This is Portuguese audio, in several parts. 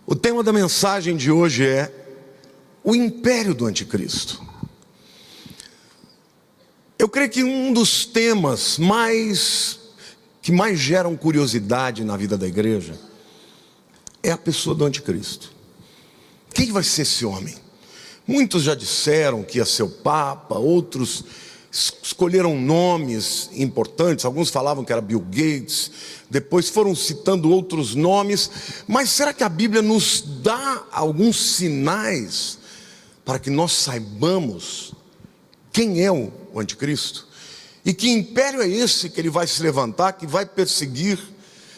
O tema da mensagem de hoje é o império do anticristo. Eu creio que um dos temas que mais geram curiosidade na vida da igreja é a pessoa do anticristo. Quem vai ser esse homem? Muitos já disseram que ia ser o Papa, outros escolheram nomes importantes, alguns falavam que era Bill Gates, depois foram citando outros nomes, mas será que a Bíblia nos dá alguns sinais para que nós saibamos quem é o anticristo? E que império é esse que ele vai se levantar, que vai perseguir,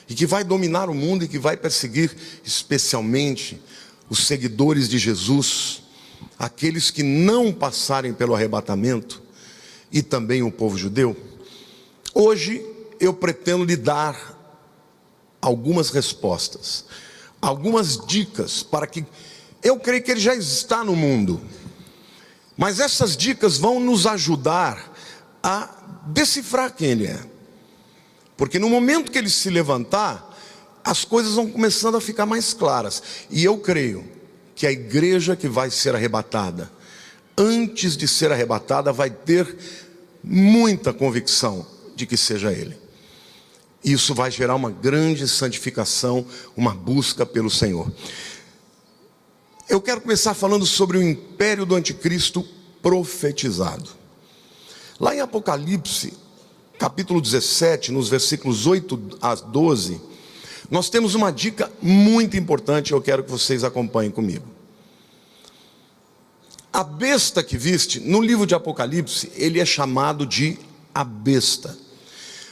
e que vai dominar o mundo, e que vai perseguir especialmente os seguidores de Jesus, aqueles que não passarem pelo arrebatamento, e também o povo judeu? Hoje eu pretendo lhe dar algumas respostas, algumas dicas, para que, eu creio que ele já está no mundo, mas essas dicas vão nos ajudar a decifrar quem ele é, porque no momento que ele se levantar, as coisas vão começando a ficar mais claras, e eu creio que a igreja que vai ser arrebatada, antes de ser arrebatada, vai ter muita convicção de que seja ele. Isso vai gerar uma grande santificação, uma busca pelo Senhor. Eu quero começar falando sobre o império do anticristo profetizado. Lá em Apocalipse, capítulo 17, nos versículos 8 a 12, nós temos uma dica muito importante, eu quero que vocês acompanhem comigo. A besta que viste, no livro de Apocalipse, ele é chamado de a besta.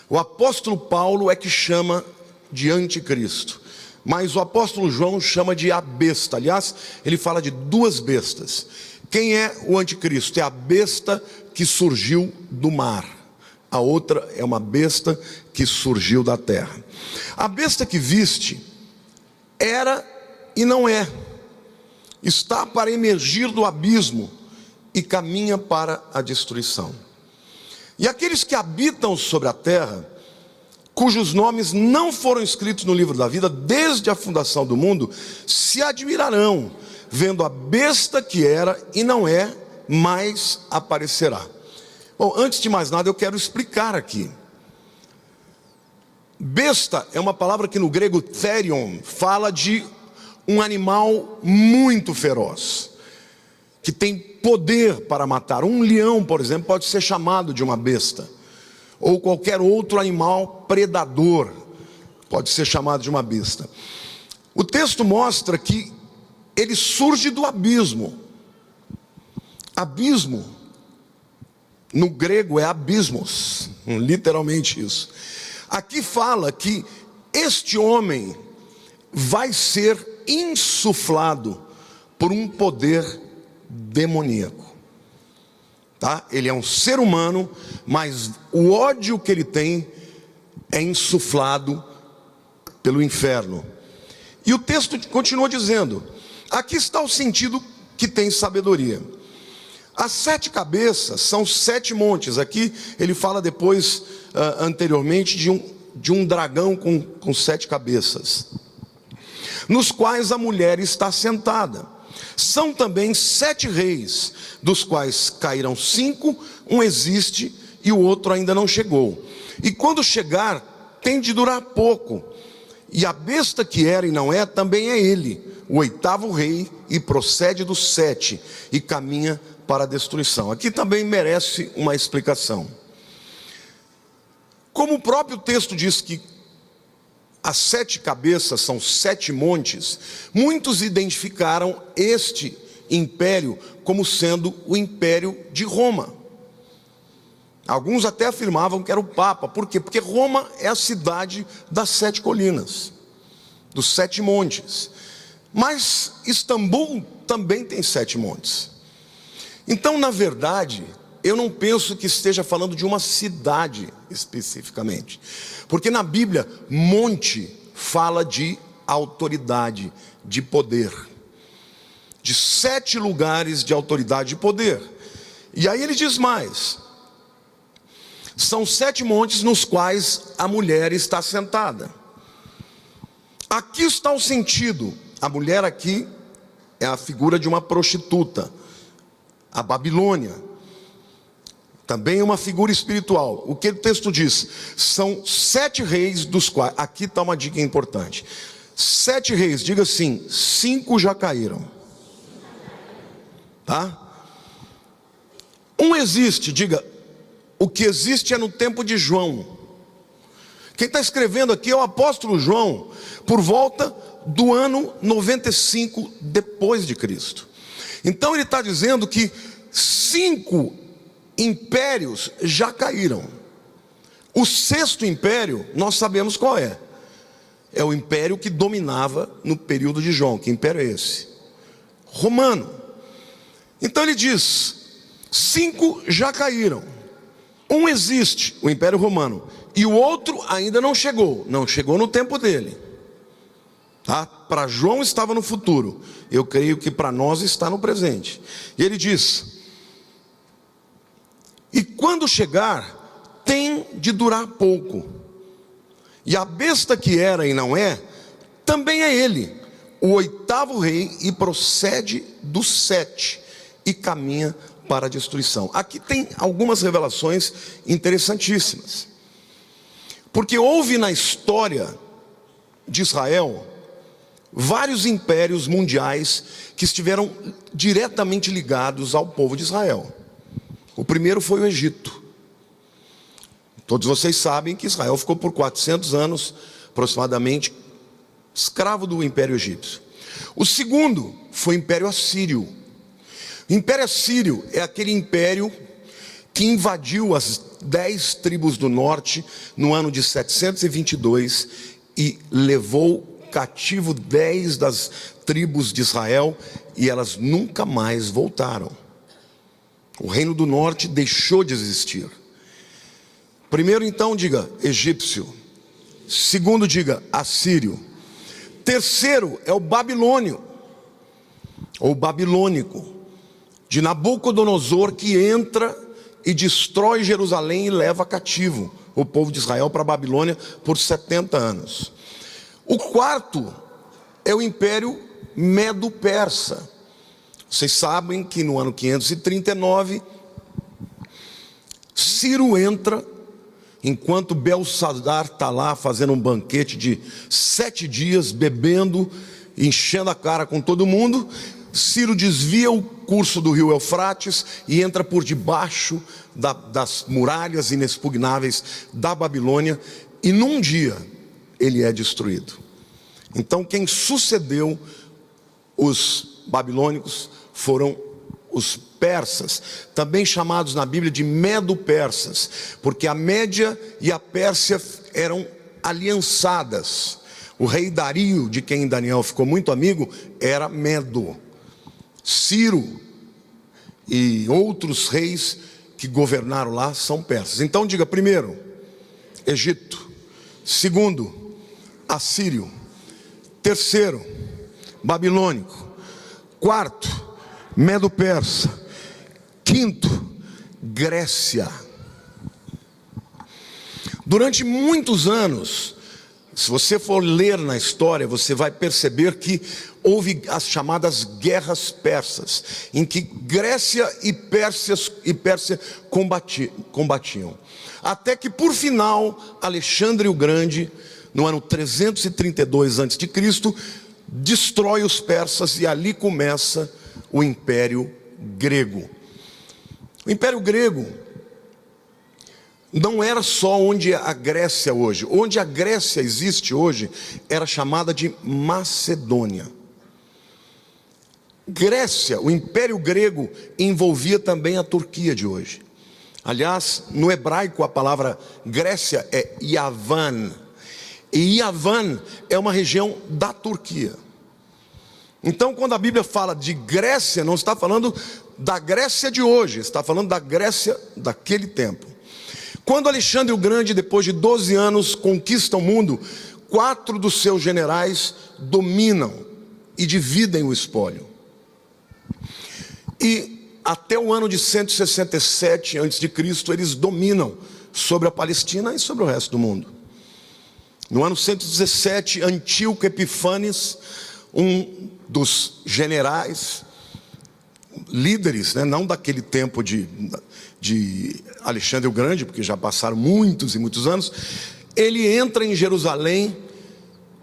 O apóstolo Paulo é que chama de anticristo, mas o apóstolo João chama de a besta. Aliás, ele fala de duas bestas. Quem é o anticristo? É a besta que surgiu do mar. A outra é uma besta que surgiu da terra. A besta que viste era e não é. Está para emergir do abismo e caminha para a destruição. E aqueles que habitam sobre a terra, cujos nomes não foram escritos no livro da vida desde a fundação do mundo, se admirarão, vendo a besta que era e não é, mais aparecerá. Bom, antes de mais nada eu quero explicar aqui. Besta é uma palavra que no grego therion fala de um animal muito feroz, que tem poder para matar. Um leão, por exemplo, pode ser chamado de uma besta, ou qualquer outro animal predador pode ser chamado de uma besta. O texto mostra que ele surge do abismo. Abismo, no grego é abismos, literalmente isso. Aqui fala que este homem vai ser insuflado por um poder demoníaco, tá? Ele é um ser humano, mas o ódio que ele tem é insuflado pelo inferno. E o texto continua dizendo: aqui está o sentido que tem sabedoria. As 7 cabeças são 7 montes. Aqui ele fala depois, anteriormente, de um dragão com 7 cabeças, nos quais a mulher está sentada. São também 7 reis, dos quais caíram 5, um existe e o outro ainda não chegou. E quando chegar, tem de durar pouco. E a besta que era e não é, também é ele, o 8º rei, e procede dos 7, e caminha para a destruição. Aqui também merece uma explicação. Como o próprio texto diz que as 7 cabeças são 7 montes, muitos identificaram este império como sendo o império de Roma. Alguns até afirmavam que era o Papa. Por quê? Porque Roma é a cidade das 7 colinas, dos 7 montes. Mas Istambul também tem 7 montes. Então, na verdade, eu não penso que esteja falando de uma cidade especificamente, porque na Bíblia, monte fala de autoridade, de poder, de 7 lugares de autoridade e poder. E aí ele diz mais: são 7 montes nos quais a mulher está sentada. Aqui está o sentido A mulher aqui é a figura de uma prostituta. A Babilônia também é uma figura espiritual. O que o texto diz? São 7 reis dos quais... Aqui está uma dica importante. 7 reis, diga assim, 5 já caíram. Tá? Um existe, diga, o que existe é no tempo de João. Quem está escrevendo aqui é o apóstolo João, por volta do ano 95 depois de Cristo. Então ele está dizendo que 5 impérios já caíram. O 6º império, nós sabemos qual é. É o império que dominava no período de João. Que império é esse? Romano. Então ele diz, 5 já caíram. Um existe, o Império Romano, e o outro ainda não chegou no tempo dele. Tá? Para João estava no futuro, eu creio que para nós está no presente. E ele diz, e quando chegar, tem de durar pouco. E a besta que era e não é, também é ele, o 8º rei, e procede dos 7, e caminha para a destruição. Aqui tem algumas revelações interessantíssimas. Porque houve na história de Israel vários impérios mundiais que estiveram diretamente ligados ao povo de Israel. O primeiro foi o Egito. Todos vocês sabem que Israel ficou por 400 anos, aproximadamente, escravo do Império Egípcio. O segundo foi o Império Assírio. O Império Assírio é aquele império que invadiu as 10 tribos do norte no ano de 722 e levou cativo 10 das tribos de Israel, e elas nunca mais voltaram. O reino do norte deixou de existir. Primeiro, então, diga egípcio. Segundo, diga assírio. Terceiro é o babilônio, ou babilônico, de Nabucodonosor, que entra e destrói Jerusalém e leva cativo o povo de Israel para a Babilônia por 70 anos. O quarto é o Império Medo-Persa. Vocês sabem que no ano 539, Ciro entra, enquanto Belsazar está lá fazendo um banquete de 7 dias, bebendo, enchendo a cara com todo mundo. Ciro desvia o curso do rio Eufrates e entra por debaixo das muralhas inexpugnáveis da Babilônia, e num dia ele é destruído. Então quem sucedeu os babilônicos foram os persas, também chamados na Bíblia de Medo-Persas, porque a Média e a Pérsia eram aliançadas. O rei Dario, de quem Daniel ficou muito amigo, era Medo. Ciro e outros reis que governaram lá são persas. Então diga, primeiro, Egito. Segundo, assírio. Terceiro, babilônico. Quarto, Medo-Persa. Quinto, Grécia. Durante muitos anos, se você for ler na história, você vai perceber que houve as chamadas guerras persas, em que Grécia e Pérsia combatiam. Até que por final, Alexandre o Grande, no ano 332 a.C., destrói os persas, e ali começa o Império Grego. O Império Grego não era só onde a Grécia hoje. Onde a Grécia existe hoje era chamada de Macedônia. Grécia, o Império Grego, envolvia também a Turquia de hoje. Aliás, no hebraico a palavra Grécia é Yavan. E Yavan é uma região da Turquia. Então, quando a Bíblia fala de Grécia, não está falando da Grécia de hoje, está falando da Grécia daquele tempo. Quando Alexandre o Grande, depois de 12 anos, conquista o mundo, 4 dos seus generais dominam e dividem o espólio. E até o ano de 167 a.C., eles dominam sobre a Palestina e sobre o resto do mundo. No ano 117, Antíoco Epifanes, um dos generais, líderes, né, não daquele tempo de Alexandre o Grande, porque já passaram muitos e muitos anos. Ele entra em Jerusalém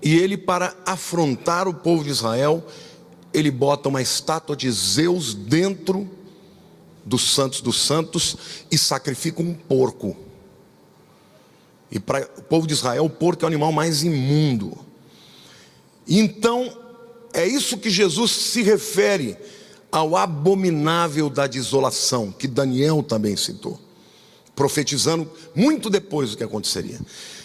e ele, para afrontar o povo de Israel, ele bota uma estátua de Zeus dentro dos santos e sacrifica um porco. E para o povo de Israel, o porco é o animal mais imundo. Então, é isso que Jesus se refere ao abominável da desolação, que Daniel também citou, profetizando muito depois do que aconteceria.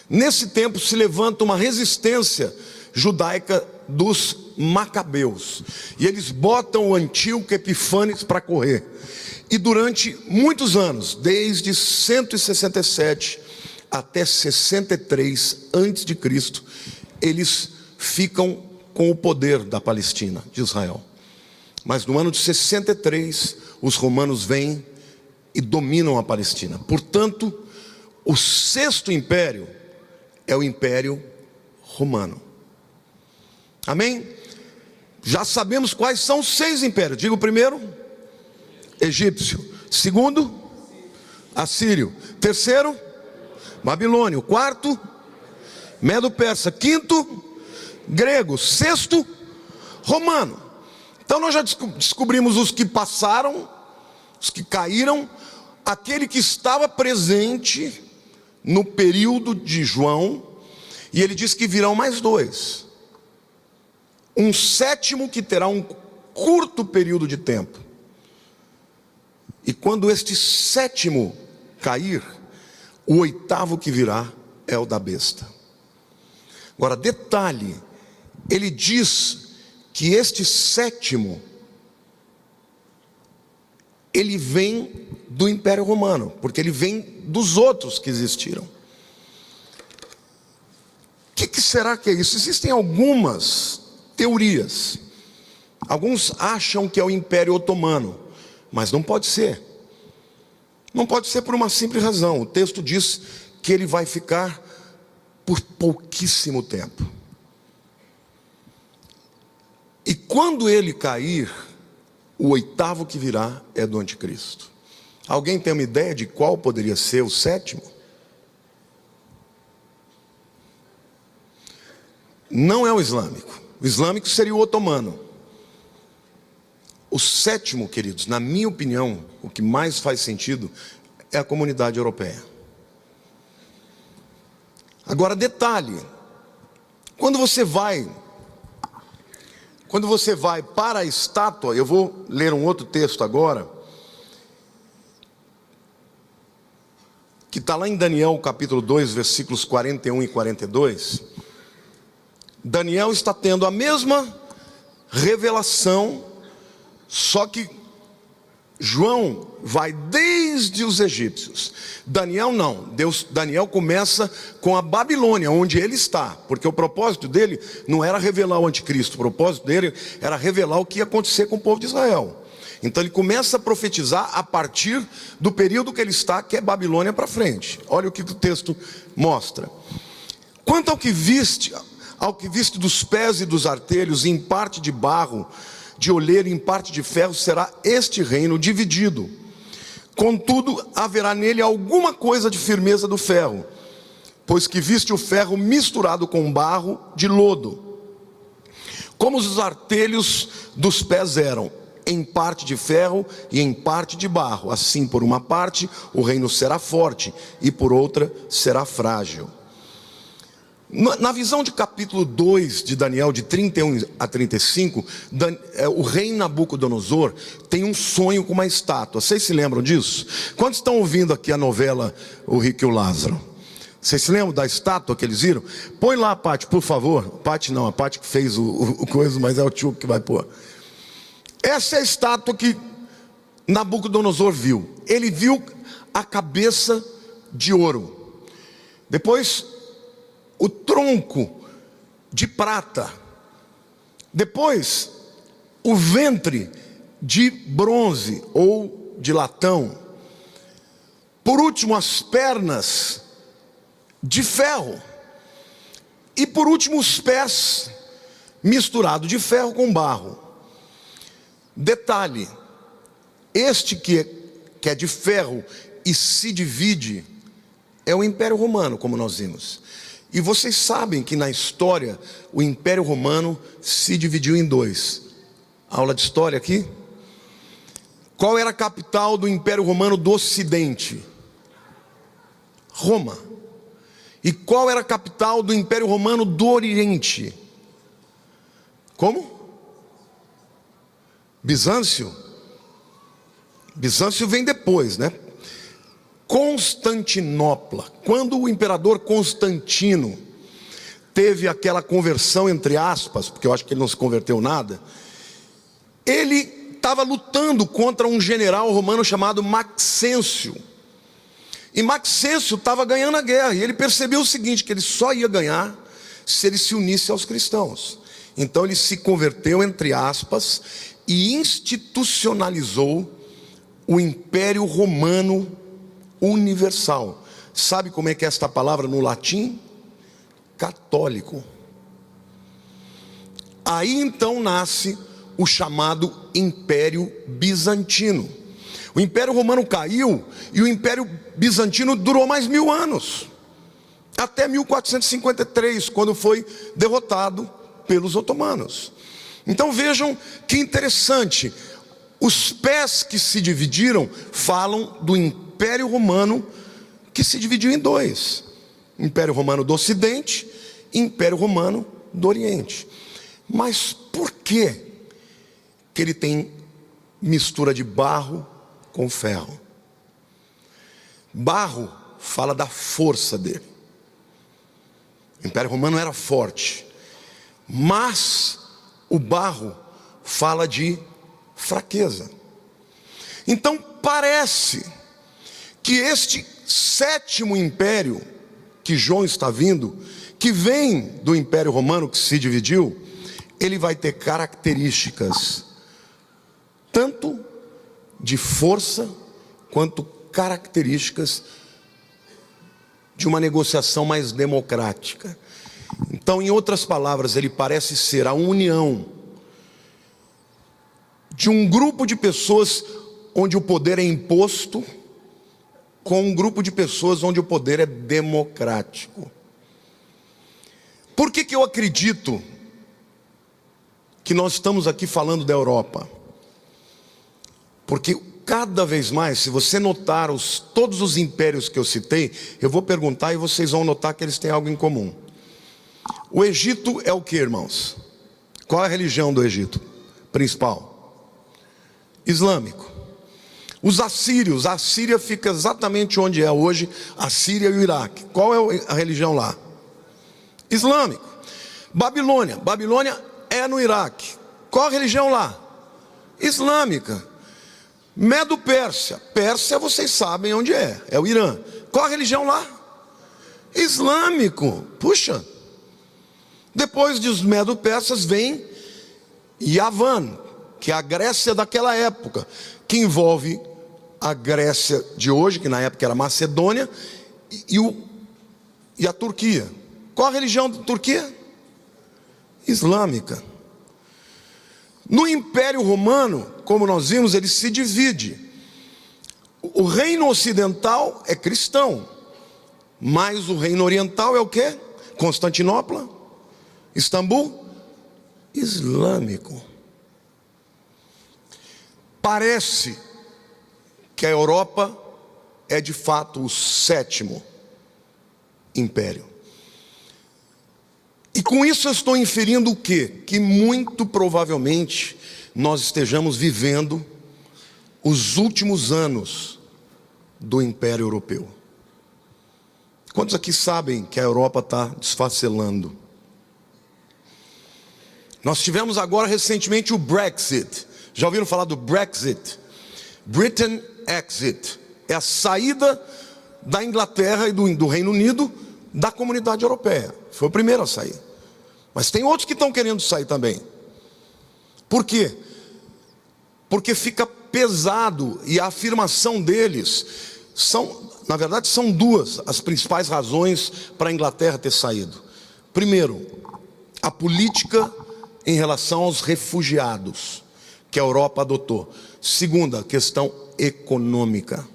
Nesse tempo se levanta uma resistência judaica dos macabeus, e eles botam o Antíoco Epífanes para correr. E durante muitos anos, desde 167 até 63 antes de Cristo, eles ficam com o poder da Palestina, de Israel. Mas no ano de 63, os romanos vêm e dominam a Palestina. Portanto, o sexto império é o Império Romano. Amém? Já sabemos quais são os 6 impérios. Diga o primeiro: egípcio. Segundo, assírio. Terceiro, babilônio. Quarto, medo-persa. Quinto, grego. Sexto, romano. Então nós já descobrimos os que passaram, os que caíram, aquele que estava presente no período de João, e ele diz que virão mais 2. Um sétimo que terá um curto período de tempo. E quando este sétimo cair, o 8º que virá é o da besta. Agora, detalhe, ele diz que este sétimo, ele vem do Império Romano, porque ele vem dos outros que existiram. O que será que é isso? Existem algumas teorias. Alguns acham que é o Império Otomano, mas não pode ser. Não pode ser por uma simples razão. O texto diz que ele vai ficar por pouquíssimo tempo. E quando ele cair, o 8º que virá é do anticristo. Alguém tem uma ideia de qual poderia ser o sétimo? Não é o islâmico. O islâmico seria o otomano. O sétimo, queridos, na minha opinião, o que mais faz sentido é a comunidade europeia. Agora, detalhe, quando você vai para a estátua, eu vou ler um outro texto agora, que está lá em Daniel capítulo 2, versículos 41 e 42. Daniel está tendo a mesma revelação, só que João vai desde os egípcios. Daniel não. Daniel começa com a Babilônia, onde ele está, porque o propósito dele não era revelar o anticristo, o propósito dele era revelar o que ia acontecer com o povo de Israel. Então ele começa a profetizar a partir do período que ele está, que é Babilônia para frente. Olha o que o texto mostra. Quanto ao que viste dos pés e dos artelhos, em parte de barro, de olheiro, em parte de ferro, será este reino dividido. Contudo, haverá nele alguma coisa de firmeza do ferro, pois que viste o ferro misturado com barro de lodo, como os artelhos dos pés eram, em parte de ferro e em parte de barro. Assim, por uma parte, o reino será forte, e por outra, será frágil. Na visão de capítulo 2 de Daniel, de 31 a 35, o rei Nabucodonosor tem um sonho com uma estátua. Vocês se lembram disso? Quantos estão ouvindo aqui a novela O Rico e o Lázaro? Vocês se lembram da estátua que eles viram? Põe lá, Pati, por favor. Pati não, a Pati que fez o coisa, mas é o tio que vai pôr. Essa é a estátua que Nabucodonosor viu. Ele viu a cabeça de ouro. Depois, o tronco de prata. Depois, o ventre de bronze ou de latão. Por último, as pernas de ferro. E por último, os pés misturado de ferro com barro. Detalhe, este que é de ferro e se divide é o Império Romano, como nós vimos. E vocês sabem que na história o Império Romano se dividiu em dois. Aula de história aqui. Qual era a capital do Império Romano do Ocidente? Roma. E qual era a capital do Império Romano do Oriente? Como? Bizâncio. Bizâncio vem depois, né? Constantinopla. Quando o imperador Constantino teve aquela conversão, entre aspas, porque eu acho que ele não se converteu nada, ele estava lutando contra um general romano chamado Maxêncio. E Maxêncio estava ganhando a guerra, e ele percebeu o seguinte, que ele só ia ganhar se ele se unisse aos cristãos. Então ele se converteu, entre aspas, e institucionalizou o Império Romano Universal. Sabe como é que é esta palavra no latim? Católico. Aí então nasce o chamado Império Bizantino. O Império Romano caiu e o Império Bizantino durou mais 1000 anos. Até 1453, quando foi derrotado pelos otomanos. Então vejam que interessante. Os pés que se dividiram falam do Império Romano que se dividiu em dois. Império Romano do Ocidente e Império Romano do Oriente. Mas por que ele tem mistura de barro com ferro? Barro fala da força dele. O Império Romano era forte, mas o barro fala de fraqueza. Então parece que este sétimo império que João está vindo, que vem do Império Romano que se dividiu, ele vai ter características tanto de força quanto características de uma negociação mais democrática. Então, em outras palavras, ele parece ser a união de um grupo de pessoas onde o poder é imposto com um grupo de pessoas onde o poder é democrático. Por que eu acredito que nós estamos aqui falando da Europa? Porque cada vez mais, se você notar todos os impérios que eu citei, eu vou perguntar e vocês vão notar que eles têm algo em comum. O Egito é o que, irmãos? Qual é a religião do Egito principal? Islâmico. Os assírios, a Síria fica exatamente onde é hoje a Síria e o Iraque. Qual é a religião lá? Islâmico. Babilônia, Babilônia é no Iraque. Qual a religião lá? Islâmica. Medo-Pérsia, Pérsia vocês sabem onde é o Irã. Qual a religião lá? Islâmico. Puxa. Depois dos Medo-Persas vem Yavan, que é a Grécia daquela época, que envolve a Grécia de hoje, que na época era Macedônia, e a Turquia. Qual a religião da Turquia? Islâmica. No Império Romano, como nós vimos, ele se divide. O reino ocidental é cristão, mas o reino oriental é o quê? Constantinopla, Istambul, islâmico. Parece que a Europa é de fato o sétimo império. E com isso eu estou inferindo o quê? Que muito provavelmente nós estejamos vivendo os últimos anos do Império Europeu. Quantos aqui sabem que a Europa está desfacelando? Nós tivemos agora recentemente o Brexit. Já ouviram falar do Brexit? Britain Exit. É a saída da Inglaterra e do Reino Unido da comunidade europeia. Foi o primeiro a sair. Mas tem outros que estão querendo sair também. Por quê? Porque fica pesado, e a afirmação deles na verdade são duas as principais razões para a Inglaterra ter saído. Primeiro, a política em relação aos refugiados que a Europa adotou. Segunda, questão econômica.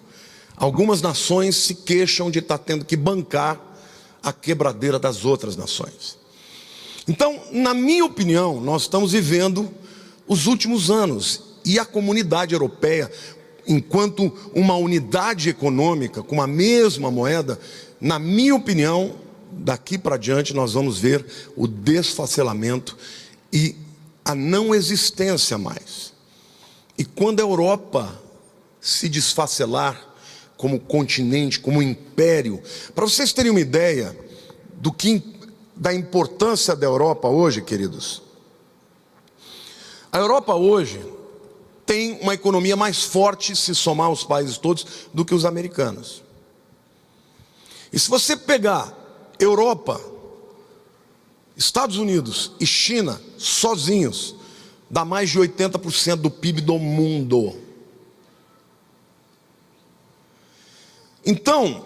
Algumas nações se queixam de estar tendo que bancar a quebradeira das outras nações. Então, na minha opinião, nós estamos vivendo os últimos anos, e a comunidade europeia, enquanto uma unidade econômica, com a mesma moeda, na minha opinião, daqui para diante nós vamos ver o desfacelamento e a não existência mais. E quando a Europa se desfacelar como continente, como império, para vocês terem uma ideia da importância da Europa hoje, queridos, a Europa hoje tem uma economia mais forte, se somar os países todos, do que os americanos. E se você pegar Europa, Estados Unidos e China sozinhos, dá mais de 80% do PIB do mundo. Então,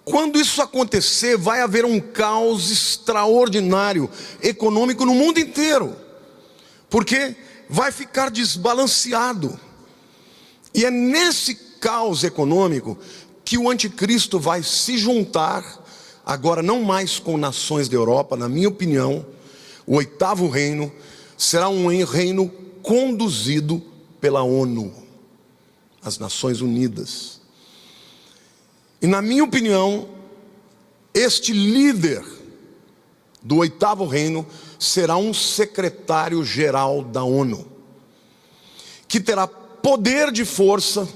quando isso acontecer, vai haver um caos extraordinário econômico no mundo inteiro, porque vai ficar desbalanceado. E é nesse caos econômico que o anticristo vai se juntar, agora não mais com nações da Europa. Na minha opinião, o 8º reino será um reino conduzido pela ONU, as Nações Unidas. E na minha opinião, este líder do 8º reino será um secretário-geral da ONU, que terá poder de força,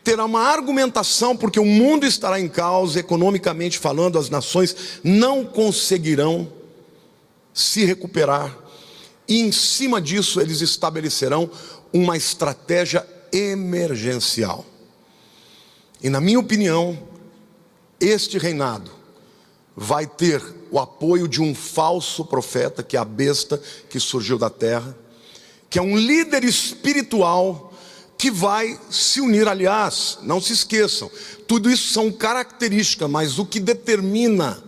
terá uma argumentação, porque o mundo estará em caos, economicamente falando, as nações não conseguirão se recuperar, e em cima disso eles estabelecerão uma estratégia emergencial. E na minha opinião, este reinado vai ter o apoio de um falso profeta, que é a besta que surgiu da terra, que é um líder espiritual que vai se unir. Aliás, não se esqueçam, tudo isso são características, mas o que determina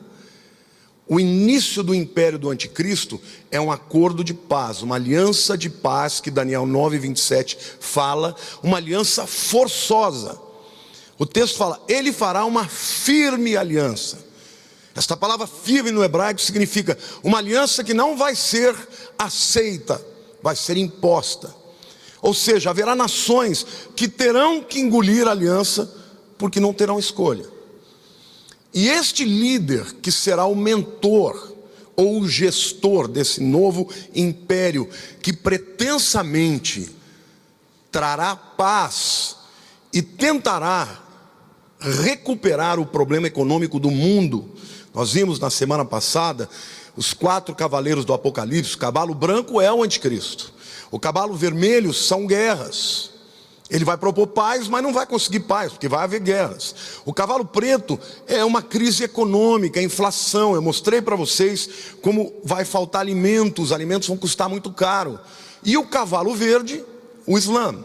o início do império do anticristo é um acordo de paz, uma aliança de paz, que Daniel 9:27 fala, uma aliança forçosa. O texto fala, ele fará uma firme aliança. Esta palavra firme no hebraico significa uma aliança que não vai ser aceita, vai ser imposta. Ou seja, haverá nações que terão que engolir a aliança, porque não terão escolha. E este líder, que será o mentor ou o gestor desse novo império, que pretensamente trará paz e tentará recuperar o problema econômico do mundo. Nós vimos na semana passada os 4 cavaleiros do Apocalipse. O cavalo branco é o anticristo, o cavalo vermelho são guerras. Ele vai propor paz, mas não vai conseguir paz, porque vai haver guerras. O cavalo preto é uma crise econômica, inflação. Eu mostrei para vocês como vai faltar alimentos, os alimentos vão custar muito caro. E o cavalo verde, o Islã.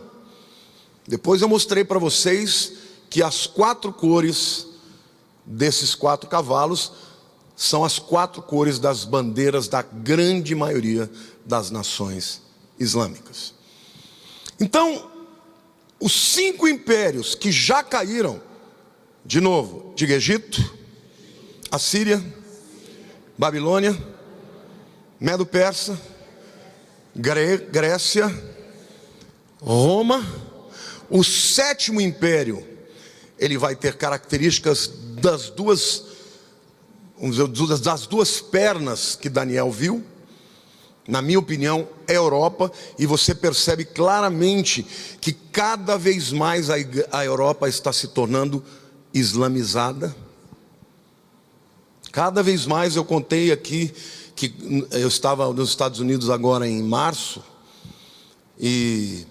Depois eu mostrei para vocês que as 4 cores desses 4 cavalos são as 4 cores das bandeiras da grande maioria das nações islâmicas. Então, os 5 impérios que já caíram, de novo, diga Egito, Assíria, Babilônia, Medo-Persa, Grécia, Roma. O 7º império, ele vai ter características das duas pernas que Daniel viu. Na minha opinião, é a Europa, e você percebe claramente que cada vez mais a Europa está se tornando islamizada. Cada vez mais. Eu contei aqui que eu estava nos Estados Unidos agora em março, e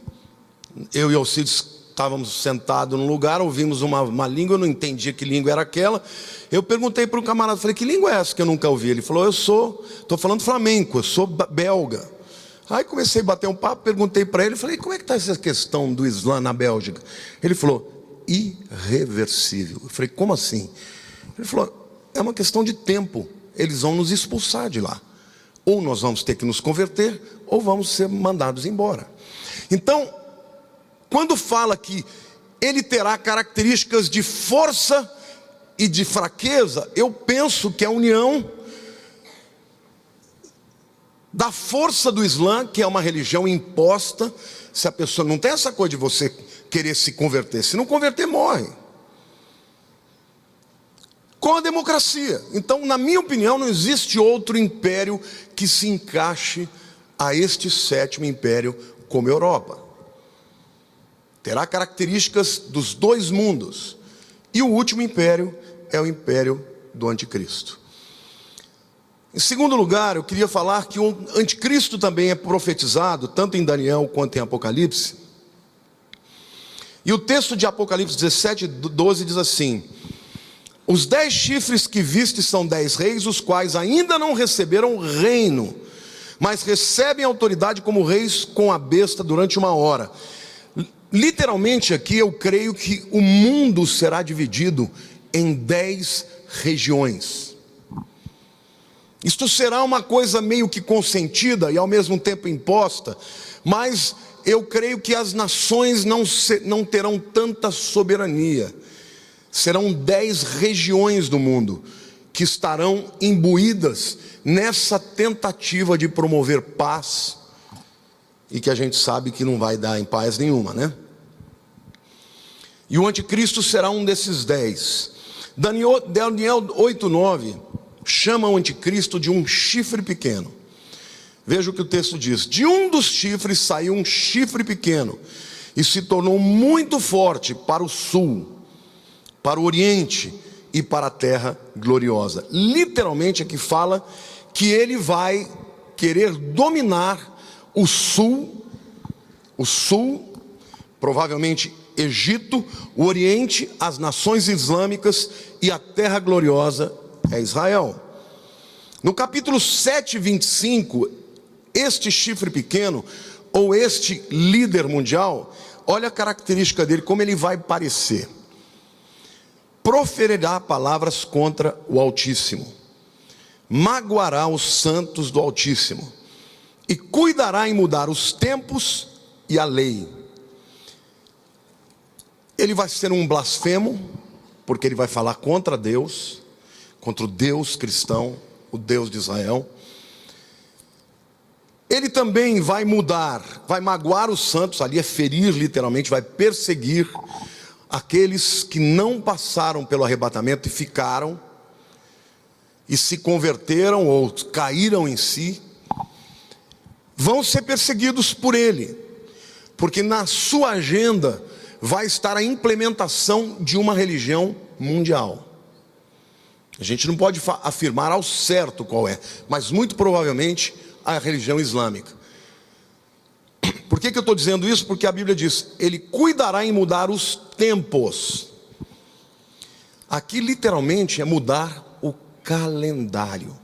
eu e Alcides estávamos sentados num lugar, ouvimos uma língua, eu não entendia que língua era aquela. Eu perguntei para um camarada, falei, que língua é essa que eu nunca ouvi? Ele falou, estou falando flamenco, eu sou belga. Aí comecei a bater um papo, perguntei para ele, falei, como é que está essa questão do Islã na Bélgica? Ele falou, irreversível. Eu falei, como assim? Ele falou, é uma questão de tempo, eles vão nos expulsar de lá. ou nós vamos ter que nos converter, ou vamos ser mandados embora. Então, quando fala que ele terá características de força e de fraqueza, eu penso que a união da força do Islã, que é uma religião imposta. Se a pessoa não tem essa coisa de você querer se converter, se não converter, morre. Com a democracia. Então, na minha opinião, não existe outro império que se encaixe a este sétimo império como a Europa. Terá características dos dois mundos. E o último império é o império do anticristo. Em segundo lugar, eu queria falar que o anticristo também é profetizado, tanto em Daniel quanto em Apocalipse. E o texto de Apocalipse 17:12 diz assim: os 10 chifres que viste são 10 reis, os quais ainda não receberam reino, mas recebem autoridade como reis com a besta durante 1 hora. Literalmente aqui eu creio que o mundo será dividido em 10 regiões. Isto será uma coisa meio que consentida e ao mesmo tempo imposta, mas eu creio que as nações não terão tanta soberania. Serão 10 regiões do mundo que estarão imbuídas nessa tentativa de promover paz, e que a gente sabe que não vai dar em paz nenhuma, né? E o anticristo será um desses 10. Daniel 8:9 chama o anticristo de um chifre pequeno. Veja o que o texto diz: de um dos chifres saiu um chifre pequeno, e se tornou muito forte para o sul, para o oriente e para a terra gloriosa. Literalmente aqui fala que ele vai querer dominar o sul, provavelmente Egito, o oriente, as nações islâmicas, e a terra gloriosa é Israel. No capítulo 7:25, este chifre pequeno, ou este líder mundial, olha a característica dele, como ele vai parecer. Proferirá palavras contra o Altíssimo, magoará os santos do Altíssimo, e cuidará em mudar os tempos e a lei. Ele vai ser um blasfemo, porque ele vai falar contra Deus, contra o Deus cristão, o Deus de Israel. Ele também vai mudar, vai magoar os santos, ali é ferir literalmente, vai perseguir aqueles que não passaram pelo arrebatamento e ficaram, e se converteram ou caíram em si, vão ser perseguidos por ele, porque na sua agenda vai estar a implementação de uma religião mundial. A gente não pode afirmar ao certo qual é, mas muito provavelmente a religião islâmica. Por que eu estou dizendo isso? Porque a Bíblia diz: ele cuidará em mudar os tempos. Aqui literalmente é mudar o calendário,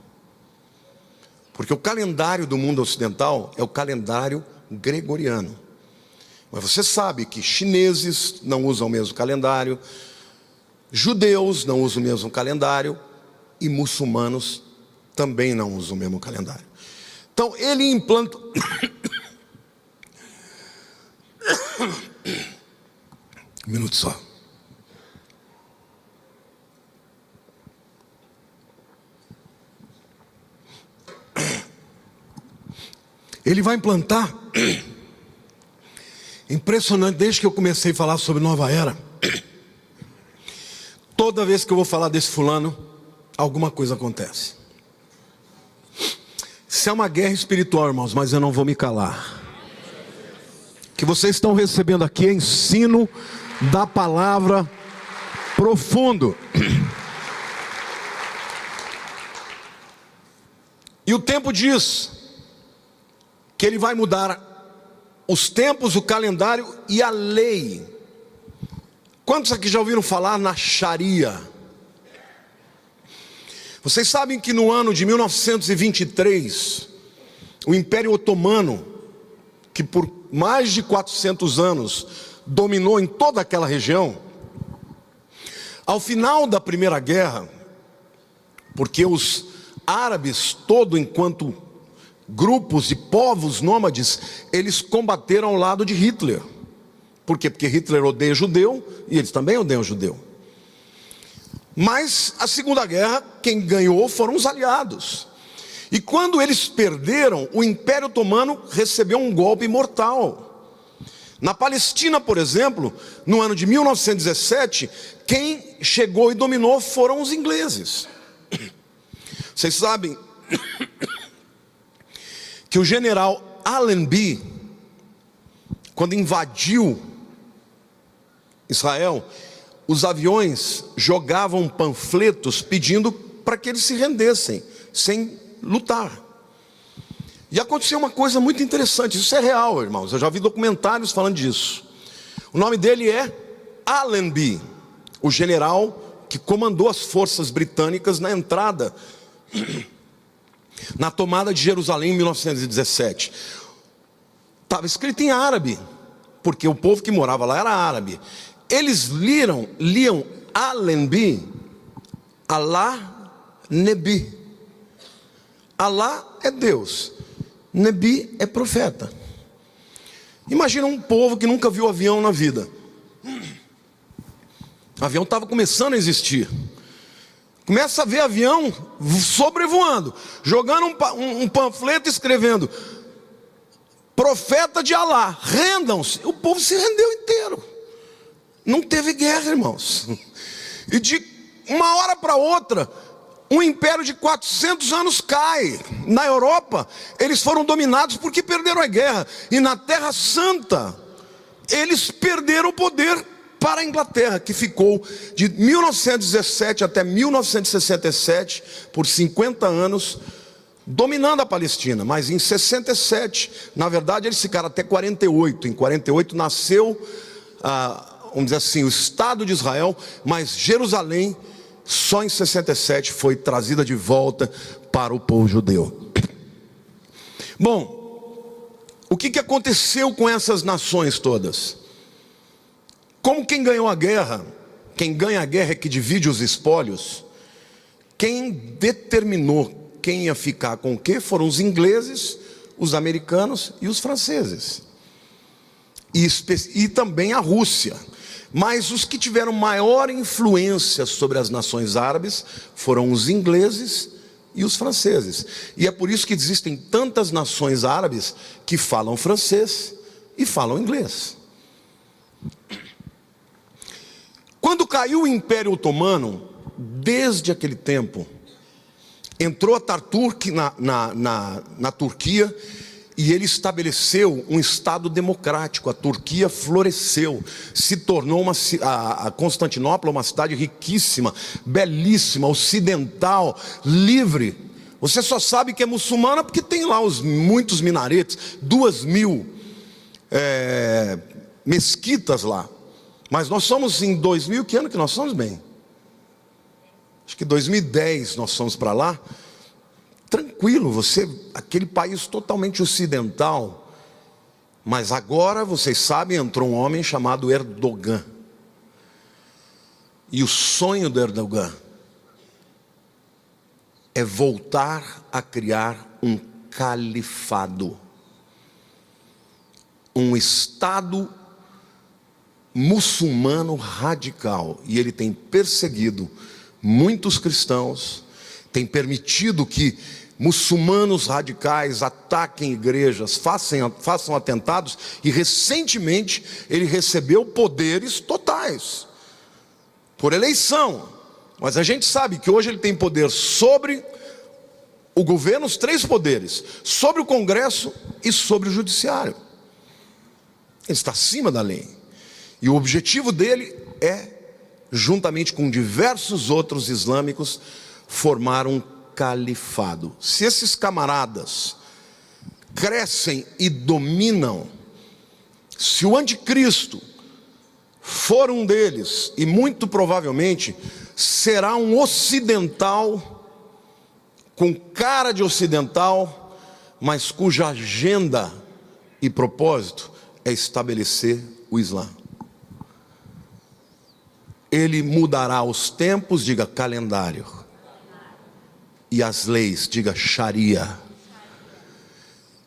porque o calendário do mundo ocidental é o calendário gregoriano. Mas você sabe que chineses não usam o mesmo calendário, judeus não usam o mesmo calendário, e muçulmanos também não usam o mesmo calendário. Então ele implanta um minuto só. Ele vai implantar, impressionante, desde que eu comecei a falar sobre Nova Era, toda vez que eu vou falar desse fulano, alguma coisa acontece. Isso é uma guerra espiritual, irmãos, mas eu não vou me calar. O que vocês estão recebendo aqui é ensino da palavra profundo. E o tempo diz que ele vai mudar os tempos, o calendário e a lei. Quantos aqui já ouviram falar na Sharia? Vocês sabem que no ano de 1923, o Império Otomano, que por mais de 400 anos dominou em toda aquela região, ao final da Primeira Guerra, porque os árabes, todo enquanto grupos de povos nômades, eles combateram ao lado de Hitler. Por quê? Porque Hitler odeia judeu e eles também odeiam judeu. Mas a Segunda Guerra, quem ganhou foram os aliados. E quando eles perderam, o Império Otomano recebeu um golpe mortal. Na Palestina, por exemplo, no ano de 1917, quem chegou e dominou foram os ingleses. Vocês sabem que o general Allenby, quando invadiu Israel, os aviões jogavam panfletos pedindo para que eles se rendessem, sem lutar. E aconteceu uma coisa muito interessante, isso é real, irmãos, eu já vi documentários falando disso. O nome dele é Allenby, o general que comandou as forças britânicas na entrada, na tomada de Jerusalém em 1917. Estava escrito em árabe, porque o povo que morava lá era árabe. Eles liam Allenby, Allah Nebi. Allah é Deus, Nebi é profeta. Imagina um povo que nunca viu avião na vida. O avião estava começando a existir. Começa a ver avião sobrevoando, jogando um panfleto escrevendo: profeta de Alá, rendam-se. O povo se rendeu inteiro. Não teve guerra, irmãos. E de uma hora para outra, um império de 400 anos cai. Na Europa, eles foram dominados porque perderam a guerra. E na Terra Santa, eles perderam o poder para a Inglaterra, que ficou de 1917 até 1967, por 50 anos, dominando a Palestina. Mas em 67, na verdade, eles ficaram até 48. Em 48 nasceu, vamos dizer assim, o Estado de Israel, mas Jerusalém, só em 67 foi trazida de volta para o povo judeu. Bom, o que aconteceu com essas nações todas? Como quem ganhou a guerra, quem ganha a guerra é que divide os espólios, quem determinou quem ia ficar com o quê foram os ingleses, os americanos e os franceses. E também a Rússia. Mas os que tiveram maior influência sobre as nações árabes foram os ingleses e os franceses. E é por isso que existem tantas nações árabes que falam francês e falam inglês. Quando caiu o Império Otomano, desde aquele tempo, entrou Ataturk na Turquia, e ele estabeleceu um Estado democrático. A Turquia floresceu, se tornou a Constantinopla uma cidade riquíssima, belíssima, ocidental, livre. Você só sabe que é muçulmana porque tem lá muitos minaretes, 2.000 mesquitas lá. Mas nós somos em 2000, que ano que nós somos, bem? Acho que 2010 nós fomos para lá. Tranquilo, aquele país totalmente ocidental. Mas agora, vocês sabem, entrou um homem chamado Erdogan. E o sonho do Erdogan é voltar a criar um califado, um Estado muçulmano radical. E ele tem perseguido muitos cristãos, tem permitido que muçulmanos radicais ataquem igrejas, façam atentados, e recentemente ele recebeu poderes totais, por eleição. Mas a gente sabe que hoje ele tem poder sobre o governo, os 3 poderes, sobre o Congresso e sobre o Judiciário. Ele está acima da lei. E o objetivo dele é, juntamente com diversos outros islâmicos, formar um califado. Se esses camaradas crescem e dominam, se o anticristo for um deles, e muito provavelmente será um ocidental, com cara de ocidental, mas cuja agenda e propósito é estabelecer o Islã. Ele mudará os tempos, diga calendário, e as leis, diga Sharia.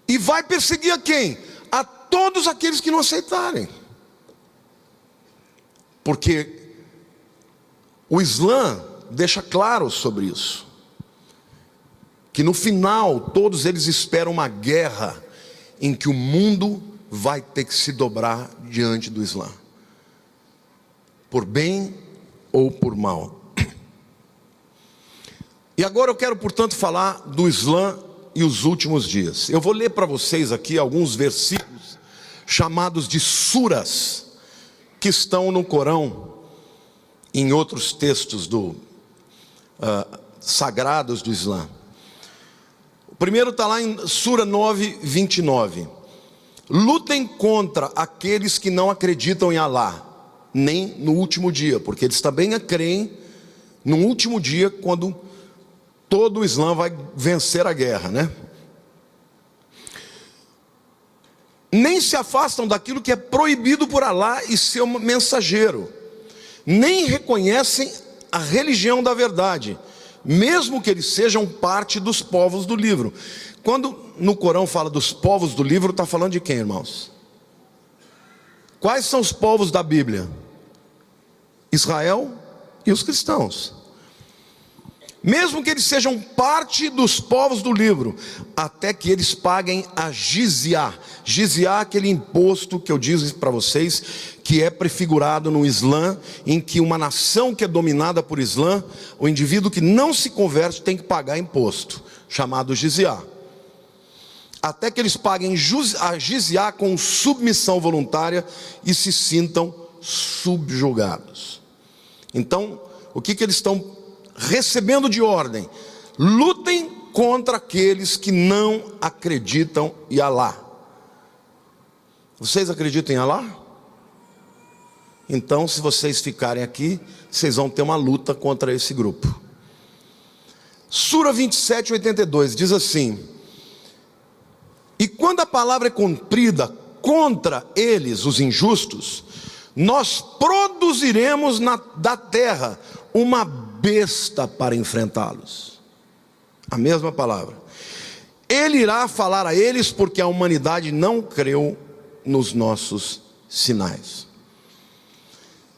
E vai perseguir a quem? A todos aqueles que não aceitarem. Porque o Islã deixa claro sobre isso, que no final todos eles esperam uma guerra em que o mundo vai ter que se dobrar diante do Islã, por bem ou por mal. E agora eu quero, portanto, falar do Islã e os últimos dias. Eu vou ler para vocês aqui alguns versículos chamados de suras, que estão no Corão, em outros textos sagrados do Islã. O primeiro está lá em Sura 9, 29. Lutem contra aqueles que não acreditam em Alá, nem no último dia, porque eles também creem no último dia, quando todo o Islã vai vencer a guerra, né? Nem se afastam daquilo que é proibido por Alá e seu mensageiro, nem reconhecem a religião da verdade, mesmo que eles sejam parte dos povos do livro. Quando no Corão fala dos povos do livro, está falando de quem, irmãos? Quais são os povos da Bíblia? Israel e os cristãos. Mesmo que eles sejam parte dos povos do livro, até que eles paguem a jizya. Jizya é aquele imposto que eu disse para vocês, que é prefigurado no Islã, em que uma nação que é dominada por Islã, o indivíduo que não se converte tem que pagar imposto, chamado jizya. Até que eles paguem a jizya com submissão voluntária e se sintam subjugados. Então, o que eles estão recebendo de ordem? Lutem contra aqueles que não acreditam em Alá. Vocês acreditam em Alá? Então, se vocês ficarem aqui, vocês vão ter uma luta contra esse grupo. Sura 27, 82 diz assim: e quando a palavra é cumprida contra eles, os injustos, nós produziremos da terra uma besta para enfrentá-los. A mesma palavra. Ele irá falar a eles, porque a humanidade não creu nos nossos sinais.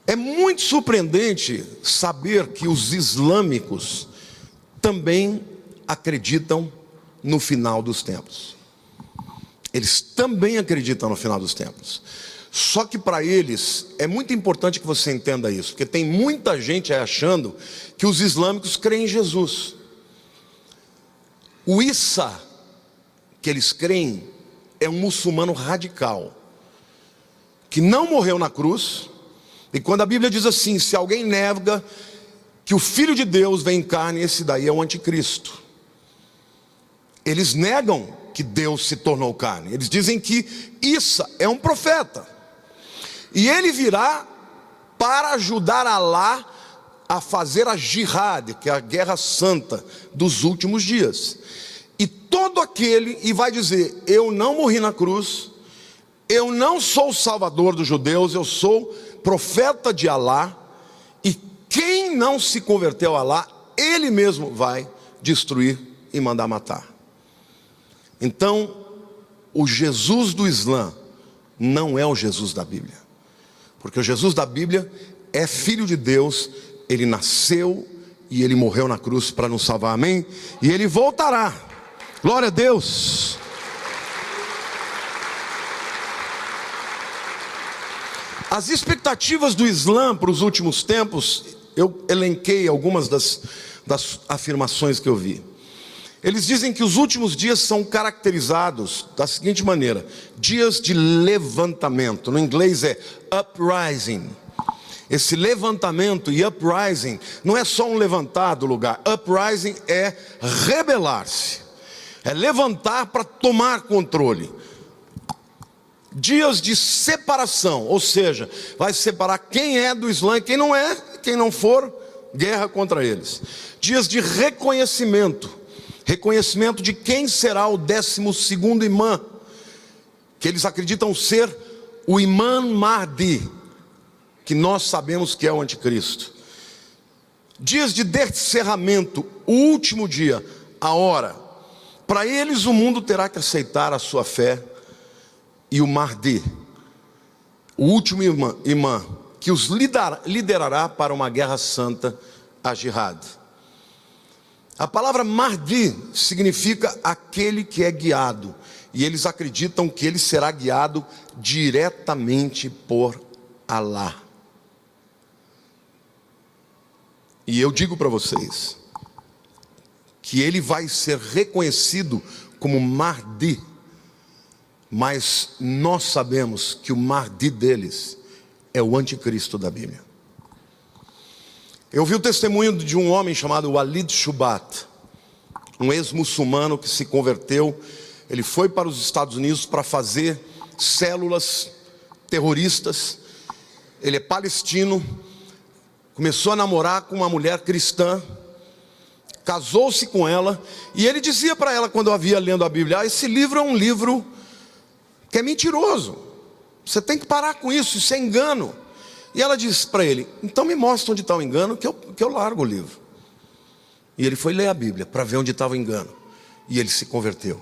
É muito surpreendente saber que os islâmicos também acreditam no final dos tempos. Eles também acreditam no final dos tempos. Só que para eles é muito importante que você entenda isso, porque tem muita gente aí achando que os islâmicos creem em Jesus. O Isa, que eles creem, é um muçulmano radical, que não morreu na cruz. E quando a Bíblia diz assim: se alguém nega que o Filho de Deus vem em carne, esse daí é o anticristo. Eles negam que Deus se tornou carne. Eles dizem que Isa é um profeta, e ele virá para ajudar Alá a fazer a jihad, que é a guerra santa dos últimos dias. E todo aquele, e vai dizer: eu não morri na cruz, eu não sou o salvador dos judeus, eu sou profeta de Alá, e quem não se converteu a Alá, ele mesmo vai destruir e mandar matar. Então, o Jesus do Islã não é o Jesus da Bíblia, porque o Jesus da Bíblia é filho de Deus, ele nasceu e ele morreu na cruz para nos salvar, amém? E ele voltará, glória a Deus. As expectativas do Islã para os últimos tempos, eu elenquei algumas das afirmações que eu vi. Eles dizem que os últimos dias são caracterizados da seguinte maneira: dias de levantamento. No inglês é uprising. Esse levantamento e uprising não é só um levantar do lugar. Uprising é rebelar-se, é levantar para tomar controle. Dias de separação, ou seja, vai separar quem é do Islã e quem não é. Quem não for, guerra contra eles. Dias de reconhecimento de quem será o 12º imã, que eles acreditam ser o Imã Mahdi, que nós sabemos que é o anticristo. Dias de descerramento, o último dia, a hora, Para eles o mundo terá que aceitar a sua fé, e o Mahdi, o último imã, que os liderará para uma guerra santa, a Jihad. A palavra Mahdi significa aquele que é guiado, e eles acreditam que ele será guiado diretamente por Alá. E eu digo para vocês que ele vai ser reconhecido como Mahdi, mas nós sabemos que o Mahdi deles é o anticristo da Bíblia. Eu vi o testemunho de um homem chamado Walid Shubat, um ex-muçulmano que se converteu. Ele foi para os Estados Unidos para fazer células terroristas. Ele é palestino, começou a namorar com uma mulher cristã, casou-se com ela, e ele dizia para ela, quando eu havia lendo a Bíblia: esse livro é um livro que é mentiroso, você tem que parar com isso é engano. E ela disse para ele: então me mostra onde está o engano, que eu largo o livro. E ele foi ler a Bíblia para ver onde estava o engano, e ele se converteu.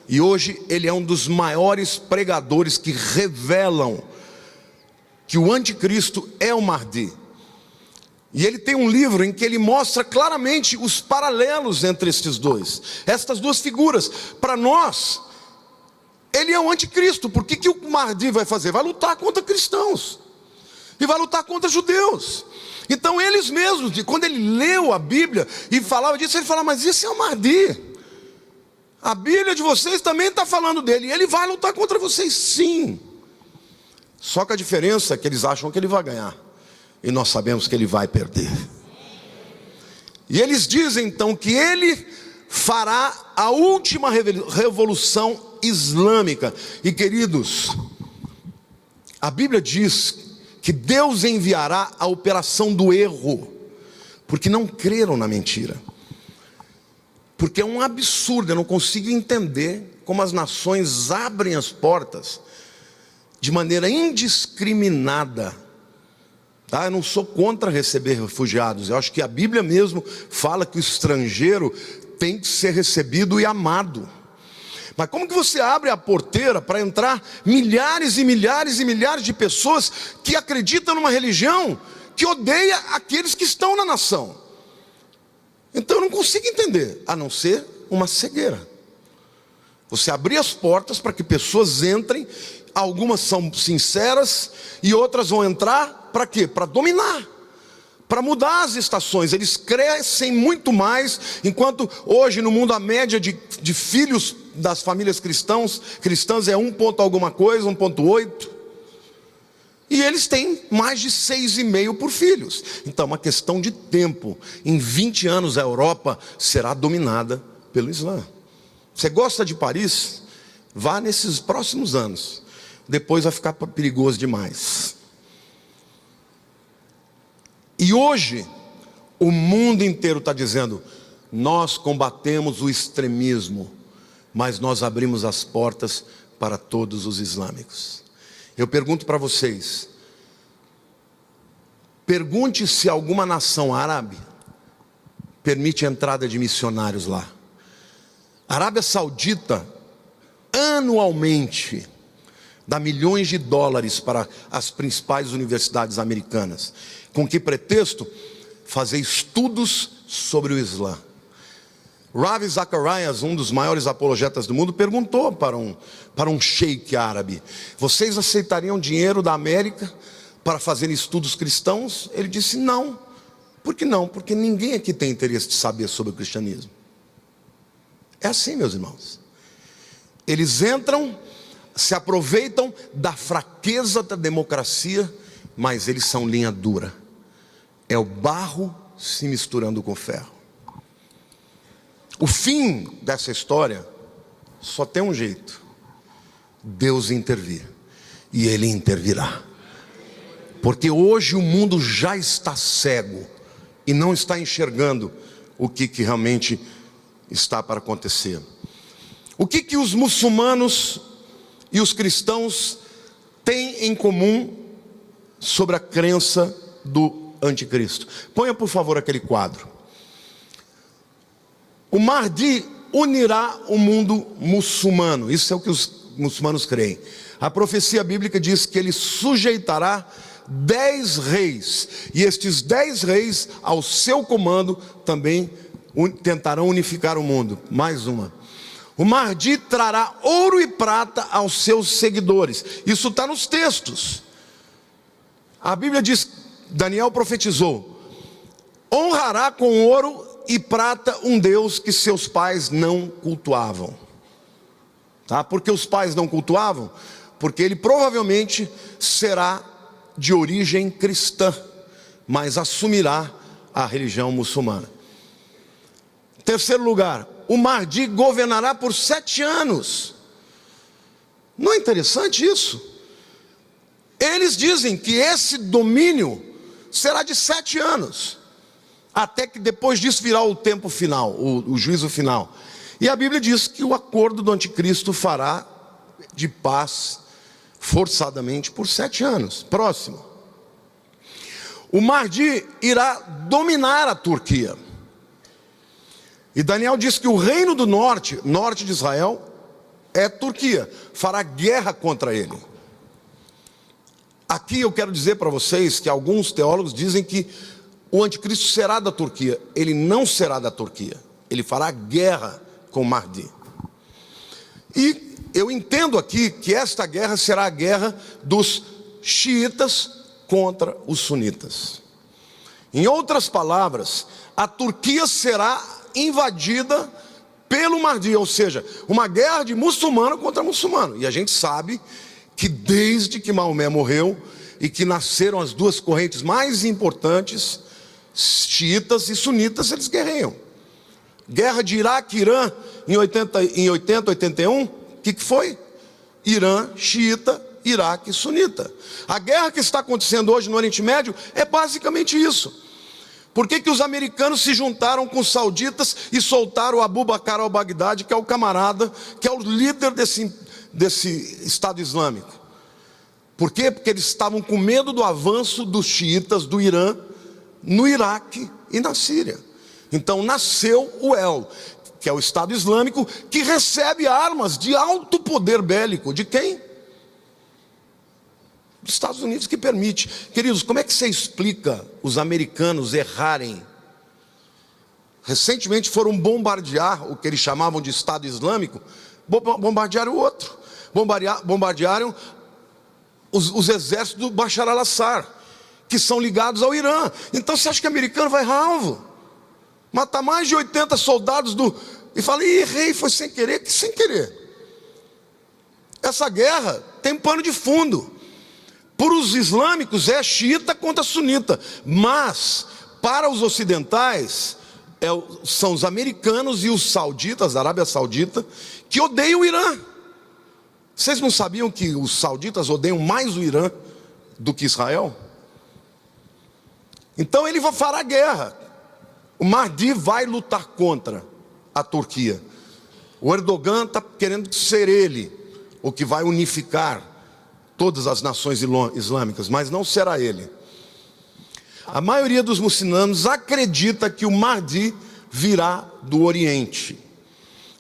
E hoje ele é um dos maiores pregadores que revelam que o anticristo é o Mahdi. E ele tem um livro em que ele mostra claramente os paralelos entre estes dois, estas duas figuras. Para nós, ele é o anticristo. Porque que o Mahdi vai fazer? Vai lutar contra cristãos e vai lutar contra judeus. Então eles mesmos, quando ele leu a Bíblia e falava disso, ele falava: mas esse é o Mahdi, a Bíblia de vocês também está falando dele, e ele vai lutar contra vocês sim. Só que a diferença é que eles acham que ele vai ganhar, e nós sabemos que ele vai perder. E eles dizem então que ele fará a última revolução islâmica. E queridos, a Bíblia diz que Deus enviará a operação do erro, porque não creram na mentira. Porque é um absurdo, eu não consigo entender como as nações abrem as portas de maneira indiscriminada. Tá? Eu não sou contra receber refugiados, eu acho que a Bíblia mesmo fala que o estrangeiro tem que ser recebido e amado. Mas como que você abre a porteira para entrar milhares e milhares e milhares de pessoas que acreditam numa religião que odeia aqueles que estão na nação? Então eu não consigo entender, a não ser uma cegueira. Você abrir as portas para que pessoas entrem, algumas são sinceras e outras vão entrar para quê? Para dominar, para mudar as estações. Eles crescem muito mais, enquanto hoje no mundo a média de filhos das famílias cristãs é 1 ponto alguma coisa, 1,8. E eles têm mais de 6,5 por filhos. Então é uma questão de tempo. Em 20 anos a Europa será dominada pelo Islã. Você gosta de Paris? Vá nesses próximos anos. Depois vai ficar perigoso demais. E hoje o mundo inteiro está dizendo: nós combatemos o extremismo, mas nós abrimos as portas para todos os islâmicos. Eu pergunto para vocês, pergunte se alguma nação árabe permite a entrada de missionários lá. A Arábia Saudita anualmente dá milhões de dólares para as principais universidades americanas. Com que pretexto? Fazer estudos sobre o Islã. Ravi Zacharias, um dos maiores apologetas do mundo, perguntou para um sheik árabe: vocês aceitariam dinheiro da América para fazer estudos cristãos? Ele disse: não. Por que não? Porque ninguém aqui tem interesse de saber sobre o cristianismo. É assim, meus irmãos. Eles entram, se aproveitam da fraqueza da democracia, mas eles são linha dura. É o barro se misturando com ferro. O fim dessa história só tem um jeito: Deus intervir. E Ele intervirá. Porque hoje o mundo já está cego e não está enxergando o que realmente está para acontecer. O que os muçulmanos e os cristãos têm em comum sobre a crença do anticristo? Ponha por favor aquele quadro. O Mahdi unirá o mundo muçulmano. Isso é o que os muçulmanos creem. A profecia bíblica diz que ele sujeitará 10 reis, e estes 10 reis, ao seu comando, também tentarão unificar o mundo. Mais uma. O Mahdi trará ouro e prata aos seus seguidores. Isso está nos textos. A Bíblia diz, Daniel profetizou: honrará com ouro e prata um Deus que seus pais não cultuavam. Tá? Por que os pais não cultuavam? Porque ele provavelmente será de origem cristã, mas assumirá a religião muçulmana. Terceiro lugar, o Mahdi governará por 7 anos. Não é interessante isso? Eles dizem que esse domínio será de 7 anos, até que depois disso virá o tempo final, o juízo final. E a Bíblia diz que o acordo do anticristo fará de paz forçadamente por 7 anos. Próximo. O Mahdi irá dominar a Turquia. E Daniel diz que o reino do norte de Israel, é Turquia, fará guerra contra ele. Aqui eu quero dizer para vocês que alguns teólogos dizem que o anticristo será da Turquia. Ele não será da Turquia. Ele fará guerra com o Mahdi. E eu entendo aqui que esta guerra será a guerra dos xiitas contra os sunitas. Em outras palavras, a Turquia será invadida pelo Mahdi, ou seja, uma guerra de muçulmano contra muçulmano. E a gente sabe que desde que Maomé morreu e que nasceram as duas correntes mais importantes, xiitas e sunitas, eles guerreiam. Guerra de Iraque e Irã em 80, 81, o que foi? Irã, xiita, Iraque, sunita. A guerra que está acontecendo hoje no Oriente Médio é basicamente isso. Por que os americanos se juntaram com os sauditas e soltaram Abu Bakr al-Baghdadi, que é o camarada, que é o líder desse Estado Islâmico? Por quê? Porque eles estavam com medo do avanço dos xiitas do Irã no Iraque e na Síria. Então nasceu o El, que é o Estado Islâmico, que recebe armas de alto poder bélico. De quem? Dos Estados Unidos, que permite. Queridos, como é que você explica os americanos errarem? Recentemente foram bombardear o que eles chamavam de Estado Islâmico, bombardearam o outro. Bombardearam os exércitos do Bashar al-Assad, que são ligados ao Irã. Então você acha que o americano vai alvo? Matar mais de 80 soldados e fala, errei, foi sem querer. Que sem querer? Essa guerra tem pano de fundo. Para os islâmicos é xiita contra sunita, mas para os ocidentais são os americanos e os sauditas, da Arábia Saudita, que odeiam o Irã. Vocês não sabiam que os sauditas odeiam mais o Irã do que Israel? Então ele fará guerra. O Mahdi vai lutar contra a Turquia. O Erdogan está querendo ser ele o que vai unificar todas as nações islâmicas, mas não será ele. A maioria dos muçulmanos acredita que o Mahdi virá do Oriente.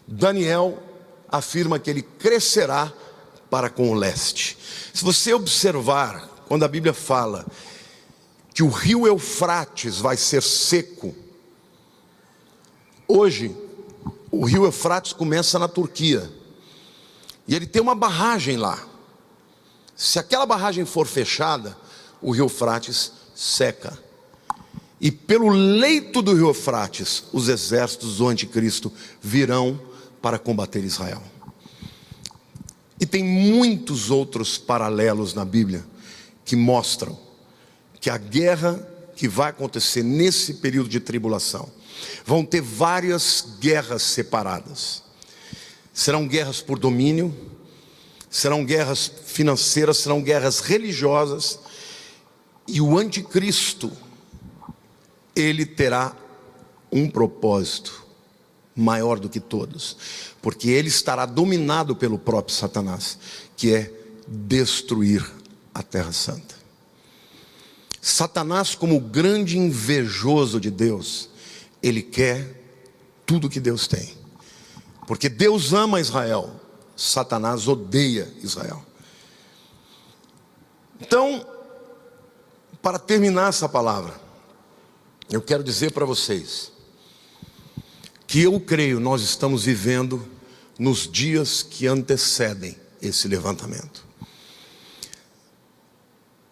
Daniel afirma que ele crescerá para com o leste. Se você observar, quando a Bíblia fala que o rio Eufrates vai ser seco, hoje o rio Eufrates começa na Turquia, e ele tem uma barragem lá. Se aquela barragem for fechada, o rio Eufrates seca. E pelo leito do rio Eufrates, os exércitos do anticristo virão para combater Israel. E tem muitos outros paralelos na Bíblia que mostram que a guerra que vai acontecer nesse período de tribulação, vão ter várias guerras separadas. Serão guerras por domínio, serão guerras financeiras, serão guerras religiosas, e o anticristo, ele terá um propósito maior do que todos, porque ele estará dominado pelo próprio Satanás, que é destruir a Terra Santa. Satanás, como o grande invejoso de Deus, ele quer tudo que Deus tem. Porque Deus ama Israel, Satanás odeia Israel. Então, para terminar essa palavra, eu quero dizer para vocês que eu creio nós estamos vivendo nos dias que antecedem esse levantamento.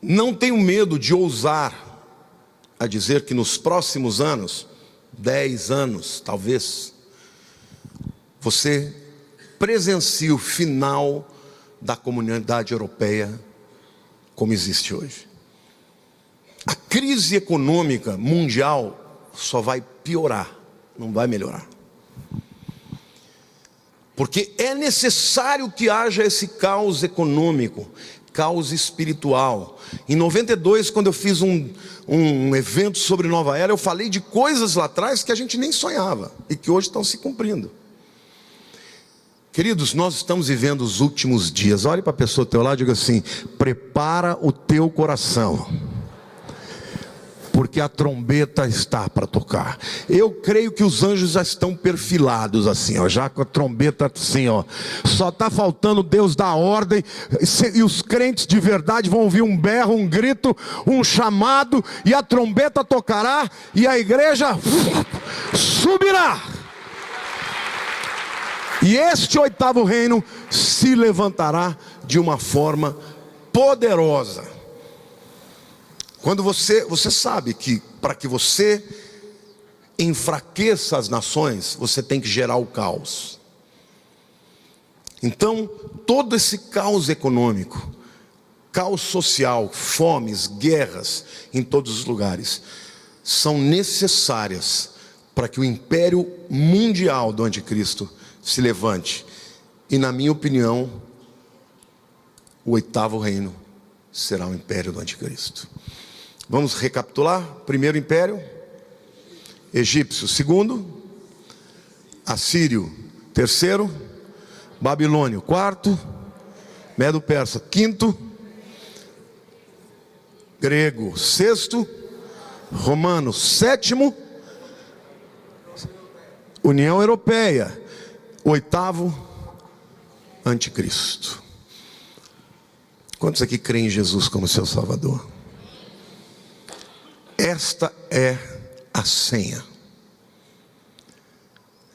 Não tenho medo de ousar a dizer que nos próximos anos, 10 anos talvez, você presencie o final da comunidade europeia como existe hoje. A crise econômica mundial só vai piorar, não vai melhorar. Porque é necessário que haja esse caos econômico, caos espiritual. Em 92, quando eu fiz um evento sobre Nova Era, eu falei de coisas lá atrás que a gente nem sonhava e que hoje estão se cumprindo. Queridos, nós estamos vivendo os últimos dias. Olhe para a pessoa do teu lado e diga assim: prepara o teu coração, porque a trombeta está para tocar. Eu creio que os anjos já estão perfilados assim, ó, já com a trombeta assim, ó. Só está faltando Deus dar ordem, e os crentes de verdade vão ouvir um berro, um grito, um chamado, e a trombeta tocará, e a igreja subirá. E este oitavo reino se levantará de uma forma poderosa. Quando você sabe que para que você enfraqueça as nações, você tem que gerar o caos. Então, todo esse caos econômico, caos social, fomes, guerras em todos os lugares, são necessárias para que o império mundial do anticristo se levante. E na minha opinião, o oitavo reino será o império do anticristo. Vamos recapitular? Primeiro império, egípcio. Segundo, assírio. Terceiro, babilônio. Quarto, medo-persa. Quinto, grego. Sexto, romano. Sétimo, União Europeia. Oitavo, anticristo. Quantos aqui creem em Jesus como seu Salvador? Esta é a senha.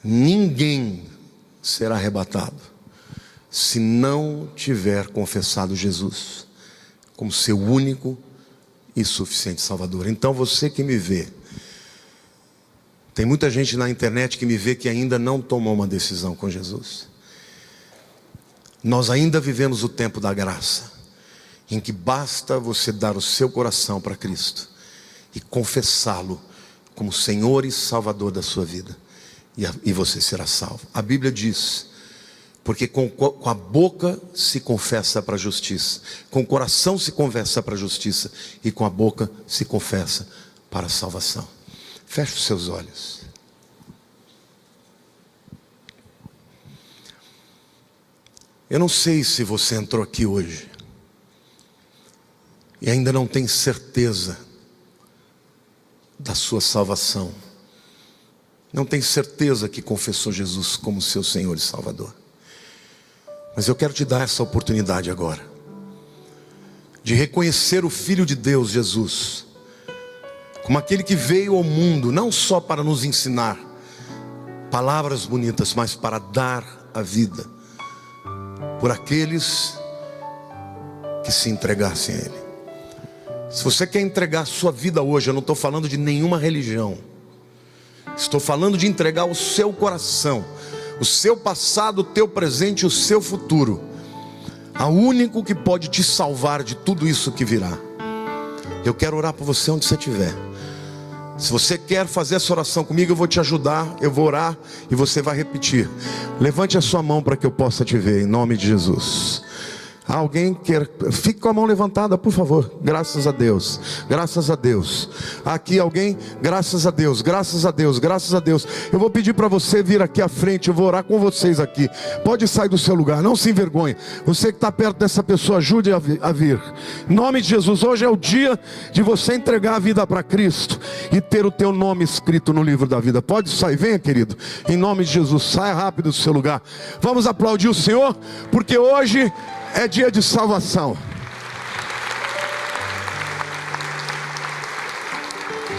Ninguém será arrebatado se não tiver confessado Jesus como seu único e suficiente Salvador. Então você que me vê, tem muita gente na internet que me vê que ainda não tomou uma decisão com Jesus. Nós ainda vivemos o tempo da graça, em que basta você dar o seu coração para Cristo e confessá-lo como Senhor e Salvador da sua vida, e você será salvo. A Bíblia diz: porque com a boca se confessa para a justiça, com o coração se confessa para a justiça, e com a boca se confessa para a salvação. Feche os seus olhos. Eu não sei se você entrou aqui hoje e ainda não tem certeza da sua salvação, não tem certeza que confessou Jesus como seu Senhor e Salvador. Mas eu quero te dar essa oportunidade agora, de reconhecer o Filho de Deus, Jesus, como aquele que veio ao mundo, não só para nos ensinar palavras bonitas, mas para dar a vida por aqueles que se entregassem a Ele. Se você quer entregar sua vida hoje, eu não estou falando de nenhuma religião, estou falando de entregar o seu coração, o seu passado, o teu presente e o seu futuro ao único que pode te salvar de tudo isso que virá. Eu quero orar por você onde você estiver. Se você quer fazer essa oração comigo, eu vou te ajudar, eu vou orar e você vai repetir. Levante a sua mão para que eu possa te ver, em nome de Jesus. Alguém quer, fique com a mão levantada, por favor. Graças a Deus, graças a Deus. Aqui alguém, graças a Deus, graças a Deus, graças a Deus. Eu vou pedir para você vir aqui à frente, eu vou orar com vocês aqui. Pode sair do seu lugar, não se envergonhe. Você que está perto dessa pessoa, ajude a vir. Em nome de Jesus, hoje é o dia de você entregar a vida para Cristo e ter o teu nome escrito no livro da vida. Pode sair, venha, querido. Em nome de Jesus, saia rápido do seu lugar. Vamos aplaudir o Senhor, porque hoje é dia de salvação.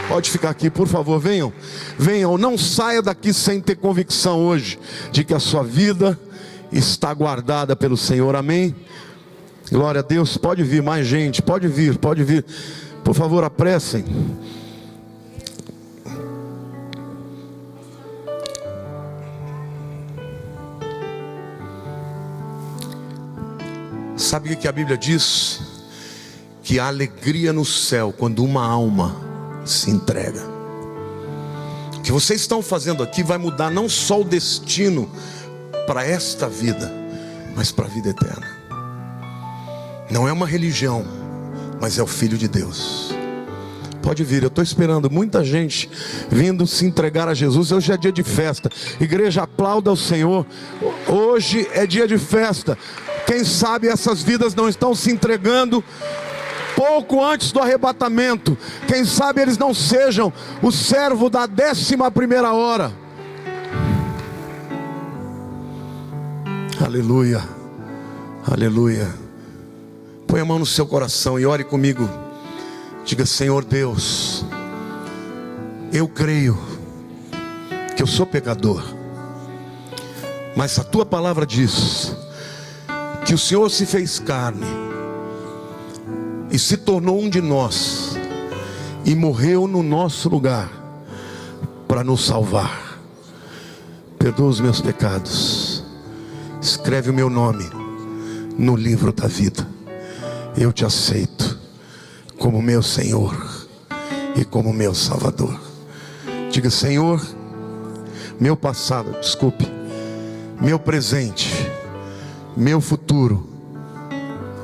Pode ficar aqui, por favor, venham. Venham, não saia daqui sem ter convicção hoje de que a sua vida está guardada pelo Senhor, amém? Glória a Deus, pode vir mais gente, pode vir. Por favor, apressem. Sabe o que a Bíblia diz? Que há alegria no céu quando uma alma se entrega. O que vocês estão fazendo aqui vai mudar não só o destino para esta vida, mas para a vida eterna. Não é uma religião, mas é o Filho de Deus. Pode vir, eu estou esperando muita gente vindo se entregar a Jesus. Hoje é dia de festa. Igreja, aplauda o Senhor. Hoje é dia de festa. Quem sabe essas vidas não estão se entregando pouco antes do arrebatamento. Quem sabe eles não sejam o servo da 11ª hora. Aleluia, aleluia. Põe a mão no seu coração e ore comigo. Diga: Senhor Deus, eu creio que eu sou pecador, mas a tua palavra diz que o Senhor se fez carne e se tornou um de nós e morreu no nosso lugar para nos salvar. Perdoa os meus pecados, escreve o meu nome no livro da vida. Eu te aceito como meu Senhor e como meu Salvador. Diga: Senhor, meu passado, meu presente, meu futuro,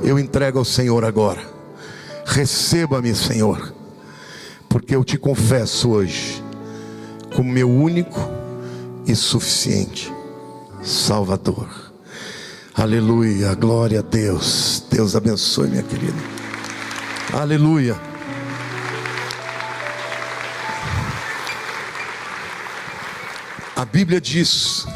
eu entrego ao Senhor agora. Receba-me, Senhor, porque eu te confesso hoje como meu único e suficiente Salvador. Aleluia, glória a Deus. Deus abençoe, minha querida. Aleluia. A Bíblia diz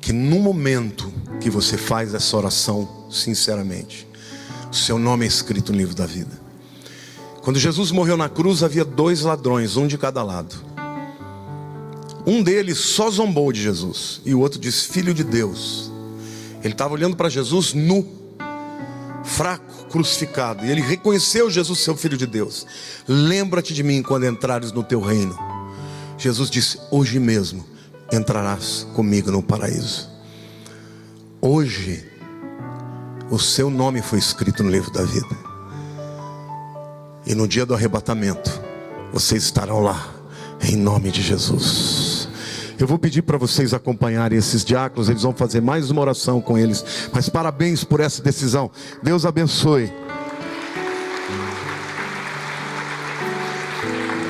que no momento que você faz essa oração sinceramente, o seu nome é escrito no livro da vida. Quando Jesus morreu na cruz, havia 2 ladrões, um de cada lado. Um deles só zombou de Jesus e o outro disse: Filho de Deus. Ele estava olhando para Jesus nu, fraco, crucificado, e ele reconheceu Jesus, seu Filho de Deus. Lembra-te de mim quando entrares no teu reino. Jesus disse: hoje mesmo entrarás comigo no paraíso. Hoje o seu nome foi escrito no livro da vida, e no dia do arrebatamento vocês estarão lá, em nome de Jesus. Eu vou pedir para vocês acompanharem esses diáconos. Eles vão fazer mais uma oração com eles. Mas parabéns por essa decisão. Deus abençoe.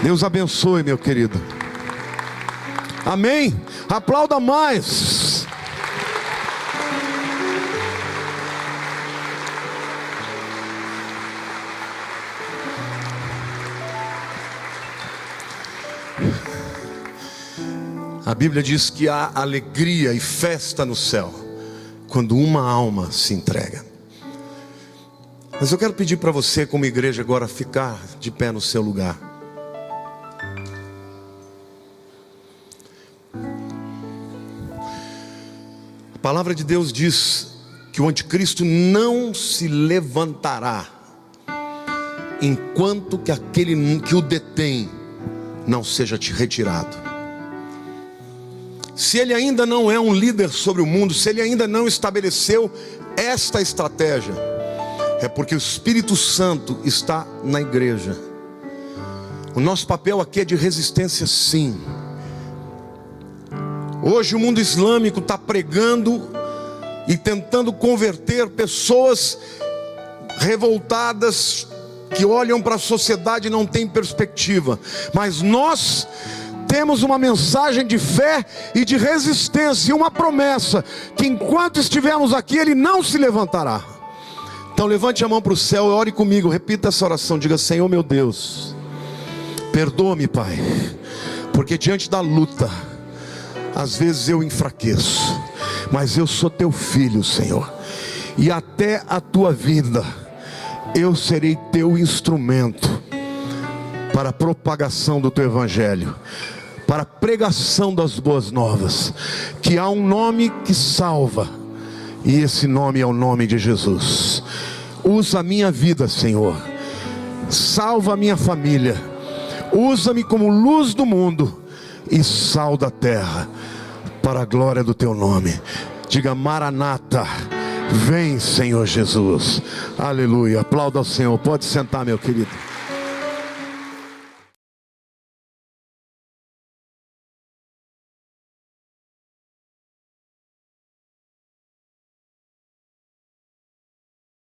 Deus abençoe, meu querido. Amém? Aplauda mais. A Bíblia diz que há alegria e festa no céu quando uma alma se entrega. Mas eu quero pedir para você, como igreja, agora ficar de pé no seu lugar. A palavra de Deus diz que o anticristo não se levantará enquanto que aquele que o detém não seja retirado. Se ele ainda não é um líder sobre o mundo, se ele ainda não estabeleceu esta estratégia, é porque o Espírito Santo está na igreja. O nosso papel aqui é de resistência, sim. Hoje o mundo islâmico está pregando e tentando converter pessoas revoltadas, que olham para a sociedade e não têm perspectiva. Mas nós temos uma mensagem de fé e de resistência, e uma promessa, que enquanto estivermos aqui, Ele não se levantará. Então levante a mão para o céu e ore comigo, repita essa oração, diga: Senhor meu Deus, perdoa-me, Pai, porque diante da luta, às vezes eu enfraqueço, mas eu sou teu filho, Senhor, e até a tua vinda, eu serei teu instrumento para a propagação do teu evangelho, para a pregação das boas novas, que há um nome que salva, e esse nome é o nome de Jesus. Usa a minha vida, Senhor, salva a minha família, usa-me como luz do mundo e sal da terra, para a glória do teu nome. Diga: Maranata, vem, Senhor Jesus. Aleluia. Aplauda ao Senhor. Pode sentar, meu querido.